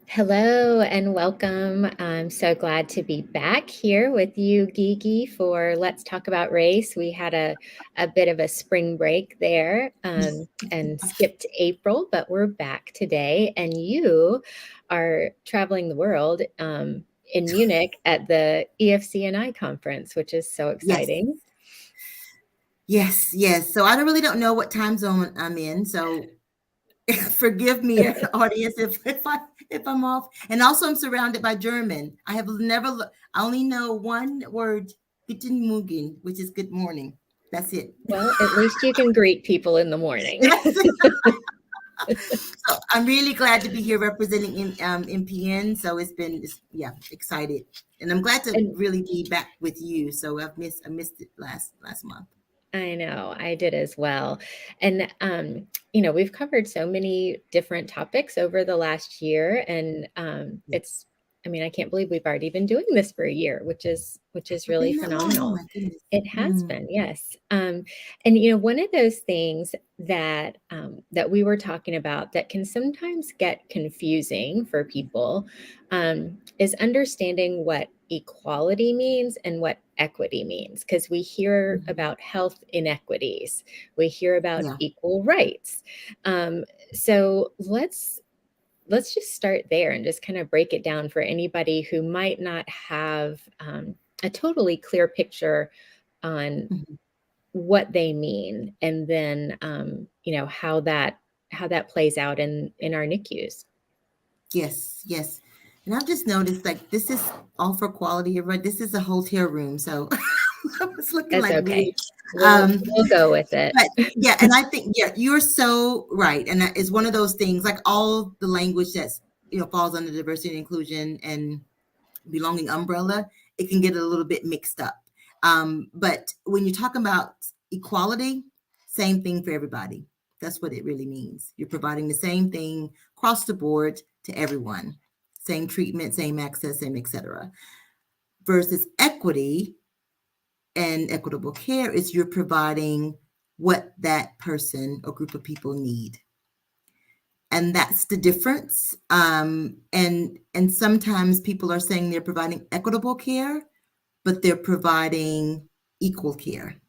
Hello and welcome. I'm so glad to be back here with you, Gigi, for Let's Talk About Race. We had a bit of a spring break there and skipped April, but we're back today. And you are traveling the world in Munich at the EFCNI conference, which is so exciting. Yes. So I really don't know what time zone I'm in. So forgive me, audience, if I'm off. And also, I'm surrounded by German. I only know one word, Guten Morgen, which is good morning. That's it. Well, at least you can greet people in the morning. So I'm really glad to be here representing NPN. So excited, and I'm glad to really be back with you. So I missed it last month. I know, I did as well. And, we've covered so many different topics over the last year, and I can't believe we've already been doing this for a year, which is really phenomenal. Oh my goodness. It has been, yes. And one of those things that that we were talking about that can sometimes get confusing for people is understanding what equality means and what equity means, because we hear about health inequities, we hear about equal rights. So let's just start there and just kind of break it down for anybody who might not have a totally clear picture on what they mean, and then how that plays out in our NICUs. Yes. And I've just noticed, like, this is all for quality of right. This is a hotel room, so it's looking That's like okay. weird. We'll go with it. But and I think you're so right, and that is one of those things. Like all the language that's falls under diversity and inclusion and belonging umbrella, it can get a little bit mixed up. But when you talk about equality, same thing for everybody. That's what it really means. You're providing the same thing across the board to everyone. Same treatment, same access, same etc. Versus equity and equitable care is you're providing what that person or group of people need. And that's the difference. And sometimes people are saying they're providing equitable care, but they're providing equal care.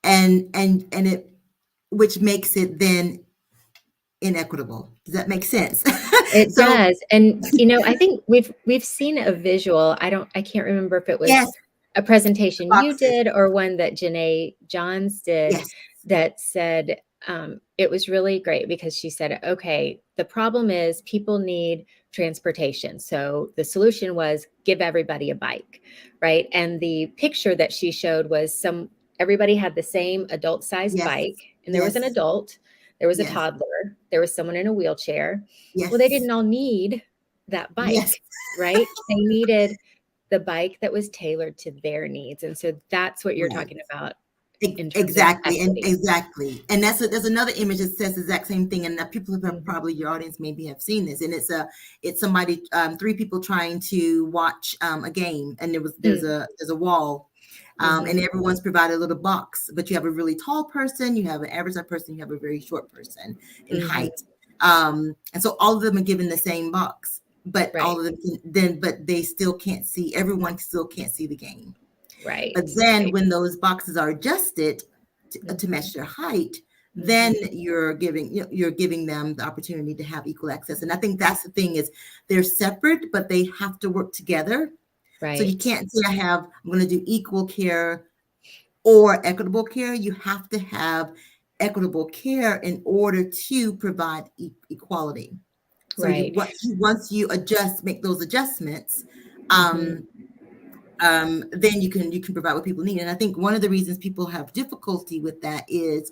And it, which makes it then inequitable. Does that make sense? It does. And I think we've seen a visual. I can't remember if it was a presentation you did or one that Janae Johns did that said it was really great, because she said, okay, the problem is people need transportation. So the solution was give everybody a bike, right? And the picture that she showed was everybody had the same adult-sized bike, and there was an adult, there was a toddler, there was someone in a wheelchair. Well, they didn't all need that bike, right? They needed the bike that was tailored to their needs. And so that's what you're talking about. Exactly. And there's another image that says the exact same thing. And people have probably, your audience maybe have seen this. And it's somebody, three people trying to watch a game, and there's a wall. And everyone's provided a little box, but you have a really tall person, you have an average size person, you have a very short person in height. And so all of them are given the same box, but all of them but they still can't see, everyone still can't see the game. Right. But then when those boxes are adjusted to match their height, then you're giving them the opportunity to have equal access. And I think that's the thing, is they're separate, but they have to work together. Right. So you can't say I'm going to do equal care or equitable care. You have to have equitable care in order to provide equality. So once you make those adjustments, then you can provide what people need. And I think one of the reasons people have difficulty with that is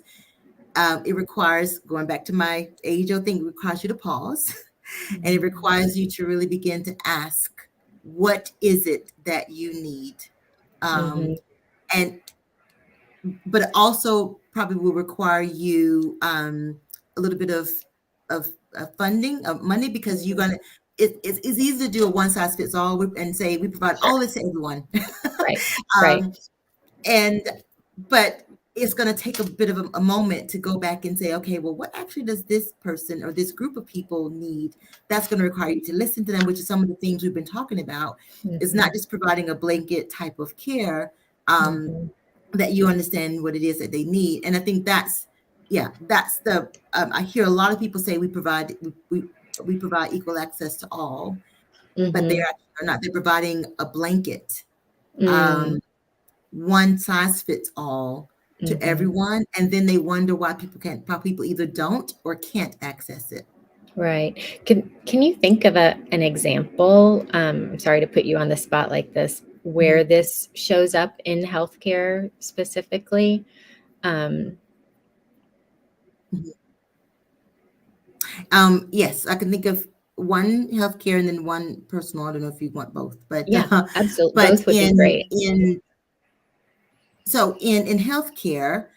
it requires, going back to my age-old thing, it requires you to pause, and it requires you to really begin to ask, what is it that you need? But it also probably will require you a little bit of funding, of money, because you're gonna. It's easy to do a one size fits all and say we provide all this to everyone. Right. But it's going to take a bit of a moment to go back and say, okay, well, what actually does this person or this group of people need? That's going to require you to listen to them, which is some of the things we've been talking about. It's not just providing a blanket type of care, that you understand what it is that they need. And I think that's the, I hear a lot of people say we provide equal access to all, but they are not. They're providing a blanket, one size fits all to everyone, and then they wonder why people either don't or can't access it. Right. Can you think of an example? I'm sorry to put you on the spot like this, where this shows up in healthcare specifically? Yes, I can think of one healthcare and then one personal. I don't know if you want both, but yeah, absolutely. But both would be great. So in healthcare,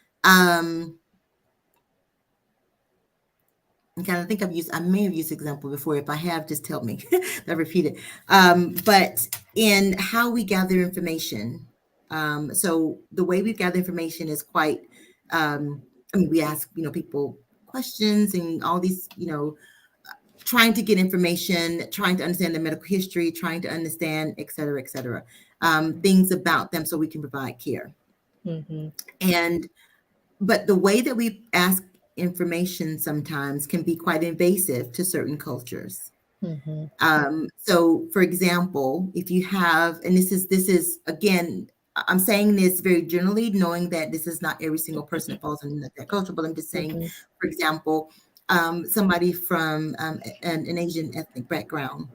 okay, I think I may have used example before. If I have, just tell me. I repeat it. But in how we gather information, so the way we gather information is quite. I mean, we ask people questions and all these trying to get information, trying to understand their medical history, trying to understand, et cetera, things about them so we can provide care. But the way that we ask information sometimes can be quite invasive to certain cultures. So for example, if you have, and this is again, I'm saying this very generally, knowing that this is not every single person that falls in that culture, but I'm just saying, for example, somebody from an Asian ethnic background,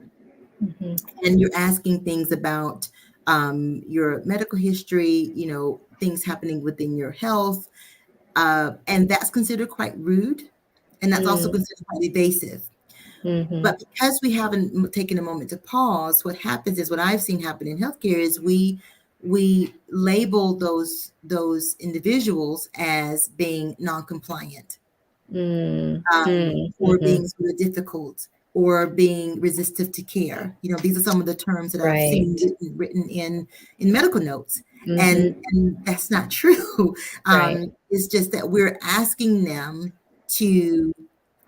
and you're asking things about your medical history, things happening within your health, and that's considered quite rude, and that's also considered quite evasive. But because we haven't taken a moment to pause, what happens is, what I've seen happen in healthcare is we label those individuals as being non-compliant, or being sort of difficult, or being resistive to care. These are some of the terms that I've seen written in medical notes, and that's not true. It's just that we're asking them to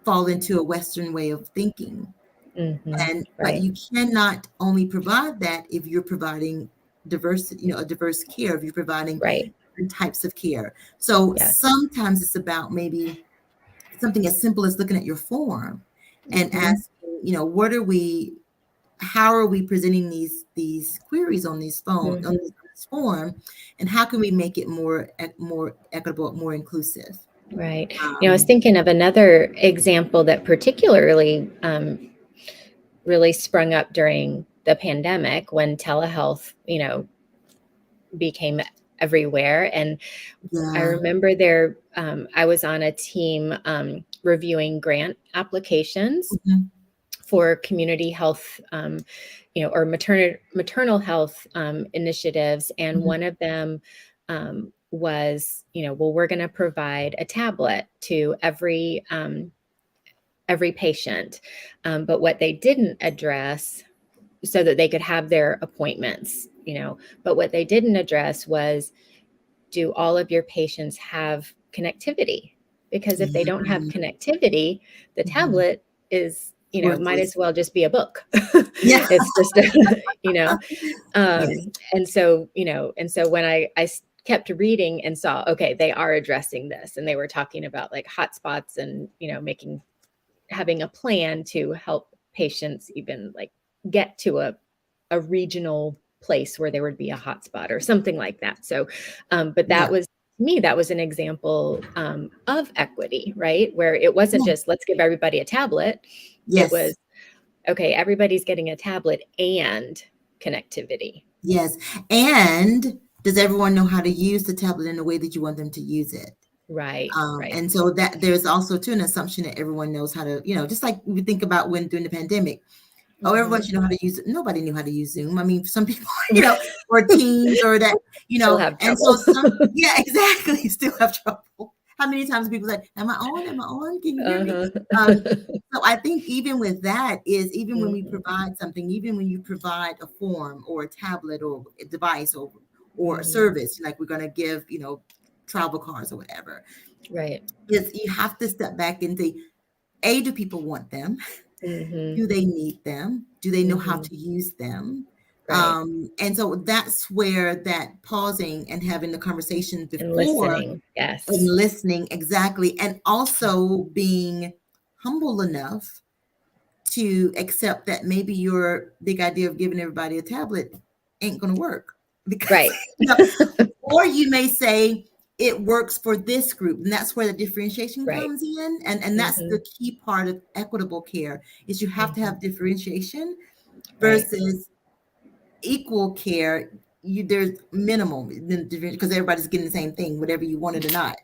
fall into a Western way of thinking, but you cannot only provide that if you're providing diversity, a diverse care, if you're providing different types of care. So sometimes it's about maybe something as simple as looking at your form and asking, how are we presenting these queries on these on this form, and how can we make it more equitable, more inclusive? Right. I was thinking of another example that particularly really sprung up during the pandemic, when telehealth, became everywhere. And I remember I was on a team reviewing grant applications for community health, or maternal health initiatives. And one of them was, well, we're going to provide a tablet to every patient. But what they didn't address, so that they could have their appointments, but what they didn't address was, do all of your patients have connectivity? Because if they don't have connectivity, the tablet is, might as well just be a book. It's just, and so when I kept reading and saw, okay, they are addressing this, and they were talking about like hotspots and, having a plan to help patients even like get to a regional place where there would be a hotspot or something like that. So, but that was, to me, that was an example of equity, right? Where it wasn't just, let's give everybody a tablet. It was, okay, everybody's getting a tablet and connectivity. Yes. And does everyone know how to use the tablet in the way that you want them to use it? Right. And so that there's also too an assumption that everyone knows how to, just like we think about when during the pandemic, everyone should know how to use it. Nobody knew how to use Zoom. I mean, some people, or Teams, or that, and so exactly, still have trouble. How many times people say, am I on? Am I on? Can you hear me? So I think even with that is, even when we provide something, even when you provide a form or a tablet or a device or a service, like we're going to give, travel cars or whatever. Right. Is you have to step back and say, A, do people want them? Do they need them? Do they know how to use them? Right. And so that's where that pausing and having the conversation before And listening. Yes. and listening, exactly, and also being humble enough to accept that maybe your big idea of giving everybody a tablet ain't going to work, because Right. or you may say it works for this group, and that's where the differentiation Right. comes in, and that's the key part of equitable care, is you have to have differentiation versus equal care. There's minimal because everybody's getting the same thing, whatever you wanted or not,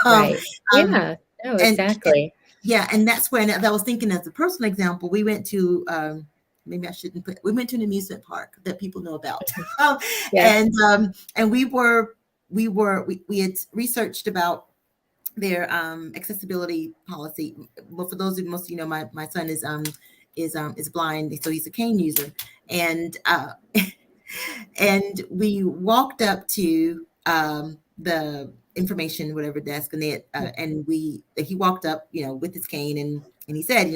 Right. Yeah. No, exactly. And that's when I was thinking, as a personal example, we went to maybe I shouldn't put, we went to an amusement park that people know about. And we had researched about their accessibility policy. Well, for those of most of you know, my son is blind, so he's a cane user, and and we walked up to the information whatever desk, and they he walked up, with his cane, and he said,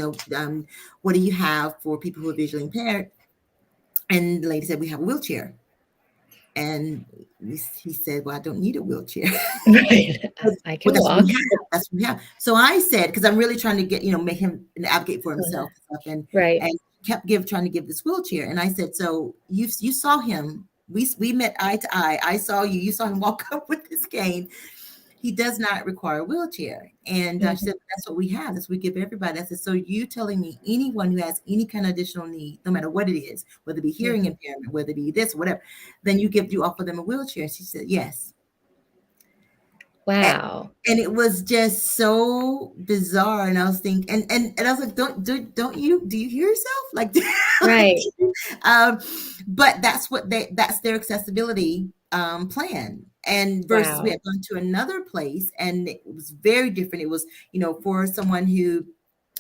what do you have for people who are visually impaired? And the lady said, we have a wheelchair. And he said, well, I don't need a wheelchair. Right. I can that's walk. what we have. That's what we have. So I said, because I'm really trying to get, make him advocate for himself and stuff, and kept trying to give this wheelchair. And I said, so you saw him. We met eye to eye. I saw you. You saw him walk up with his cane. He does not require a wheelchair. And she said, that's what we have. That's what we give everybody. I said, so you telling me anyone who has any kind of additional need, no matter what it is, whether it be hearing impairment, whether it be this, whatever, then you offer them a wheelchair. And she said, yes. Wow. And it was just so bizarre. And I was thinking, and I was like, do you hear yourself? Like, right. But that's their accessibility plan. And versus we had gone to another place, and it was very different. It was, for someone who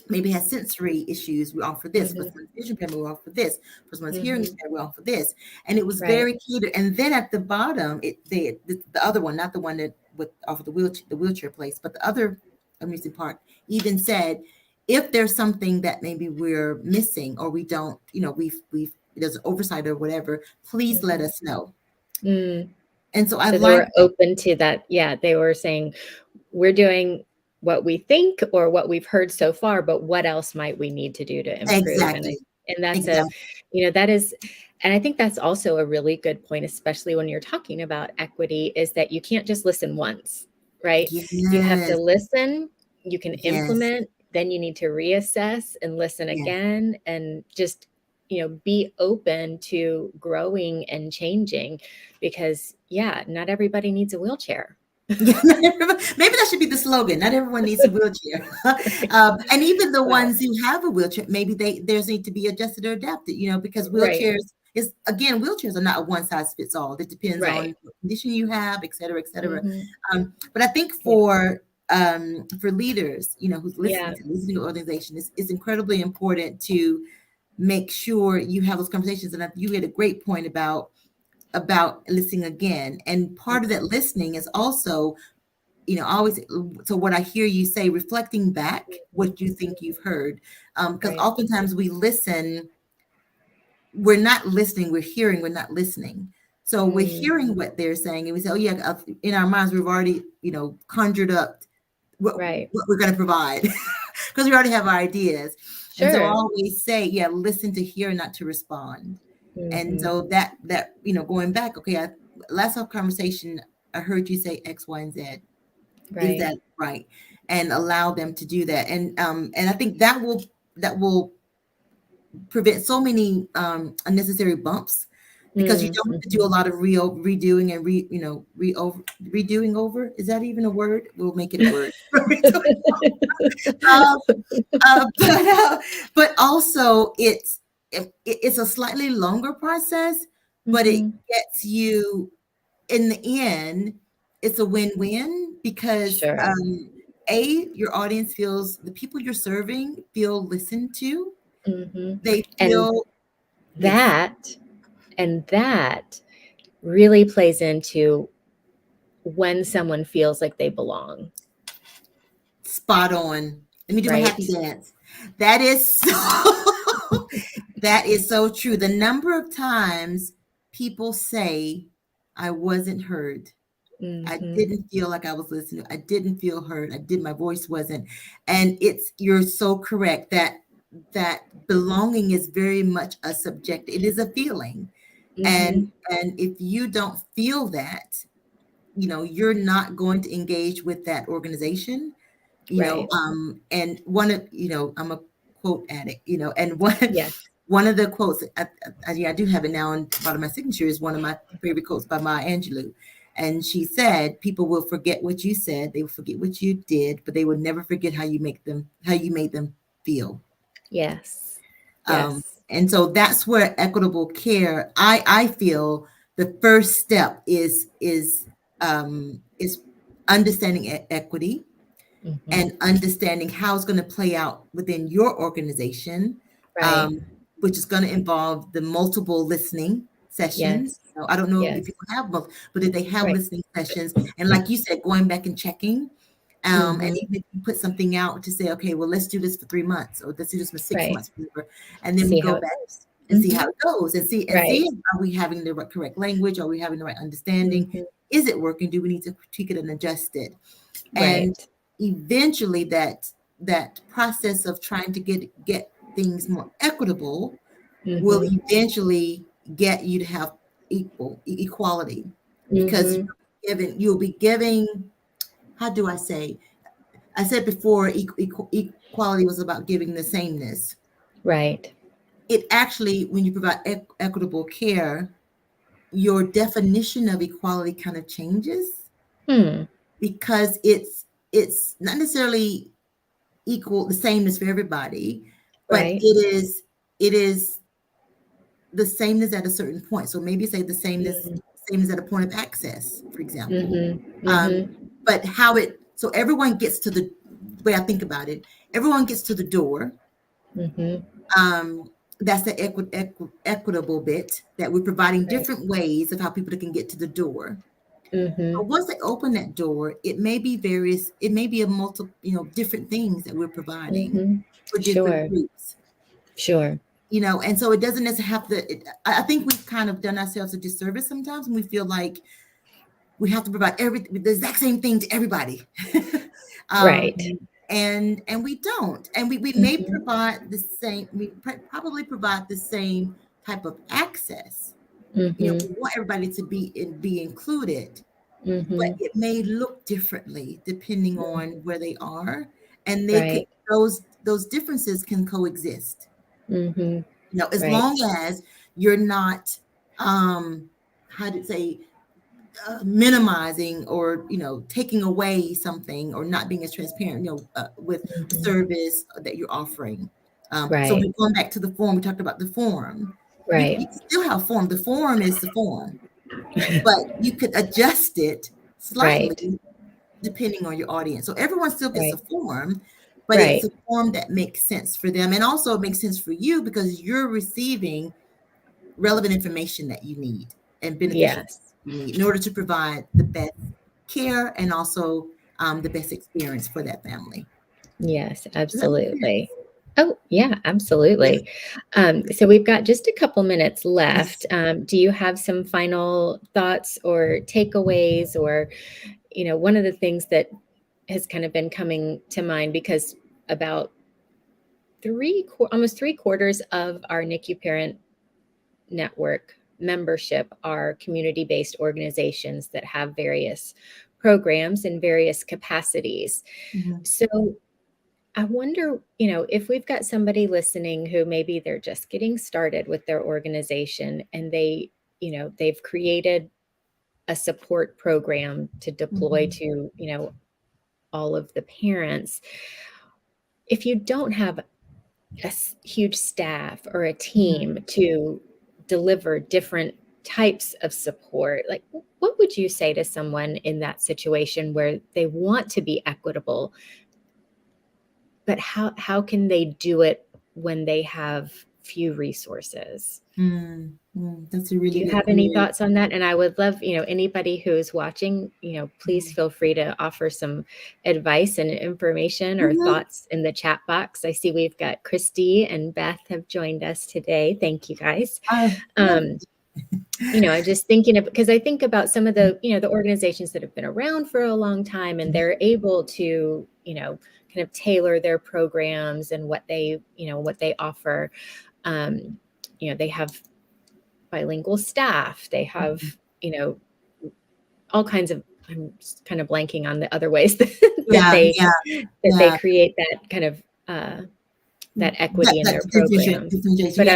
maybe has sensory issues, we offer this. For someone's vision impairment, we offer this. For someone's hearing impairment, we offer this. And it was very catered. And then at the bottom, the other one, not the one that would offer the wheelchair place, but the other amusement park even said, if there's something that maybe we're missing, or we don't, there's an oversight or whatever, please let us know. And so they were open to that. Yeah, they were saying, we're doing what we think or what we've heard so far, but what else might we need to do to improve? Exactly. And that's that is, and I think that's also a really good point, especially when you're talking about equity, is that you can't just listen once, right? Yes. You have to listen, you can implement, then you need to reassess and listen again, and just be open to growing and changing, because not everybody needs a wheelchair. Maybe that should be the slogan. Not everyone needs a wheelchair. And even the ones who have a wheelchair, maybe theirs need to be adjusted or adapted, because wheelchairs wheelchairs are not a one size fits all. It depends on what condition you have, et cetera, et cetera. But I think for leaders, who's listening to the organization, it's incredibly important to make sure you have those conversations. And you had a great point about listening again. And part of that listening is also, always, so what I hear you say, reflecting back what you think you've heard. Because oftentimes we listen, we're not listening, we're hearing, we're not listening. So we're hearing what they're saying, and we say, oh yeah, in our minds, we've already, conjured up what we're going to provide, because we already have our ideas. And so I always say, listen to hear, not to respond. And so that going back, okay, last conversation, I heard you say X, Y, and Z. Is that right? And allow them to do that. And I think that will prevent so many unnecessary bumps, because you don't have to do a lot of redoing and redoing over. Is that even a word? We'll make it a word. But also it's a slightly longer process, but it gets you, in the end, it's a win-win, because your audience feels, the people you're serving feel listened to. They feel and that really plays into when someone feels like they belong. Spot on. Let me do my Right. happy dance. That is so, that is so true. The number of times people say, I wasn't heard. I didn't feel like I was listening. I didn't feel heard. My voice wasn't. And you're so correct that belonging is very much a subject. It is a feeling. And if you don't feel that, you're not going to engage with that organization, Right. And one of, I'm a quote addict, and Yes. one of the quotes, I do have it now on the bottom of my signature, is one of my favorite quotes by Maya Angelou. And she said, people will forget what you said, they will forget what you did, but they will never forget how you made them feel. Yes. Yes. And so that's where equitable care, I feel the first step is understanding equity and understanding how it's going to play out within your organization, Right. which is going to involve the multiple listening sessions. Yes. So I don't know Yes. if people have both, but if they have Right. listening sessions, and like you said, going back and checking, and even if you put something out to say, okay, well, let's do this for 3 months, or let's do this for 6 Right. months, whatever, and then we See go how it back goes. and see how it goes, and see, Right. are we having the correct language? Are we having the right understanding? Is it working? Do we need to tweak it and adjust it? And Right. eventually that process of trying to get things more equitable will eventually get you to have equality, because you'll be giving, how do I say? I said before, equality was about giving the sameness. Right. It actually, when you provide equitable care, your definition of equality kind of changes, because it's not necessarily equal, the sameness for everybody, but Right. it is the sameness at a certain point. So maybe say the sameness at a point of access, for example. But so everyone gets to the way I think about it, everyone gets to the door. That's the equitable bit, that we're providing different ways of how people can get to the door. But once they open that door, it may be a multiple, different things that we're providing for different groups. Sure. And so it doesn't necessarily have to, I think we've kind of done ourselves a disservice sometimes when we feel like we have to provide the exact same thing to everybody. Right. And we don't. And we may provide the same, we probably provide the same type of access. We want everybody to be included, but it may look differently depending on where they are, and those differences can coexist. As long as you're not, how to say, minimizing or taking away something, or not being as transparent, with service that you're offering. So we're going back to the form. We talked about the form. You can still have form. The form is the form, but you could adjust it slightly depending on your audience. So everyone still gets a form, but it's a form that makes sense for them, and also makes sense for you because you're receiving relevant information that you need and beneficial you need in order to provide the best care and also the best experience for that family. Yes, absolutely. Oh, yeah, absolutely. So we've got just a couple minutes left. Do you have some final thoughts or takeaways, or, one of the things that has kind of been coming to mind, because about almost 3/4 of our NICU parent network membership are community-based organizations that have various programs in various capacities. So I wonder, if we've got somebody listening who maybe they're just getting started with their organization, and they've created a support program to deploy to, all of the parents. If you don't have a huge staff or a team to deliver different types of support, like, what would you say to someone in that situation where they want to be equitable, but how can they do it when they have few resources. That's a really Do you good have any point. thoughts on that? And I would love, anybody who's watching, please feel free to offer some advice and information or thoughts in the chat box. I see we've got Christy and Beth have joined us today. Thank you guys. I'm just thinking of, because I think about some of the, the organizations that have been around for a long time, and they're able to, kind of tailor their programs and what they offer. They have bilingual staff. They have, all kinds of, I'm kind of blanking on the other ways that, they create that kind of, that equity in their programs. But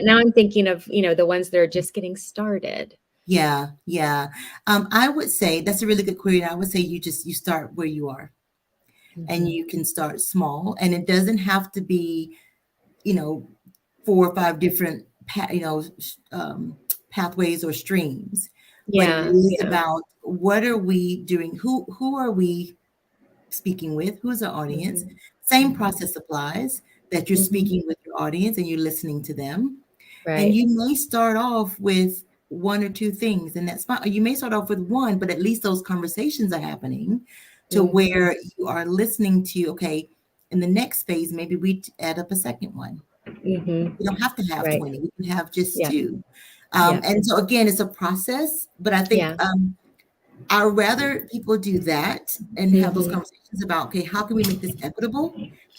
now I'm thinking of, the ones that are just getting started. Yeah. I would say that's a really good query. I would say you start where you are, and you can start small, and it doesn't have to be, 4 or 5 different, pathways or streams. But it is about, what are we doing? Who are we speaking with? Who's our audience? Same process applies, that you're speaking with your audience and you're listening to them. Right. And you may start off with 1 or 2 things, and that's fine. You may start off with 1, but at least those conversations are happening to where you are listening to, okay, in the next phase, maybe we add up a second one. You don't have to have 20. We can have just 2. And so again, it's a process, but I think I'd rather people do that and have those conversations about, okay, how can we make this equitable?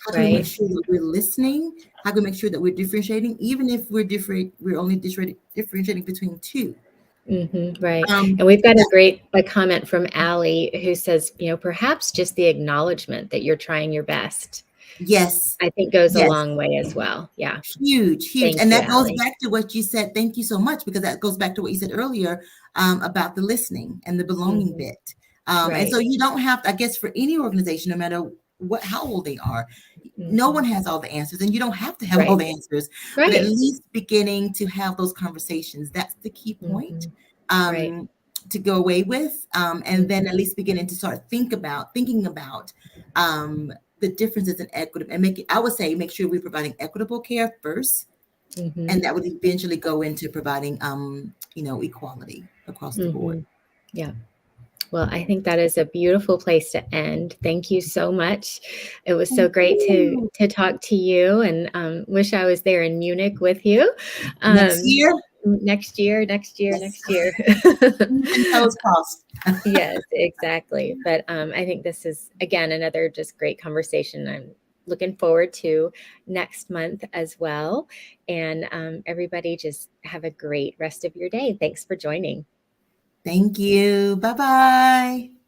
How can we make sure that we're listening? How can we make sure that we're differentiating, even if we're different, we're only differentiating between 2. Right. And we've got a comment from Allie who says, perhaps just the acknowledgement that you're trying your best. Yes. I think goes a long way as well. Yeah. Huge. And that goes back to what you said. Thank you so much, because that goes back to what you said earlier about the listening and the belonging bit. And so you don't have to, I guess, for any organization, no matter how old they are, no one has all the answers, and you don't have to have all the answers, but at least beginning to have those conversations. That's the key point to go away with. And then at least beginning to start thinking about the differences in equity, and I would say, make sure we're providing equitable care first, and that would eventually go into providing, equality across the board. Yeah. Well, I think that is a beautiful place to end. Thank you so much. It was so great to talk to you, and wish I was there in Munich with you. Next year. Toes crossed. Yes, exactly. But I think this is, again, another just great conversation. I'm looking forward to next month as well. And everybody just have a great rest of your day. Thanks for joining. Thank you. Bye-bye.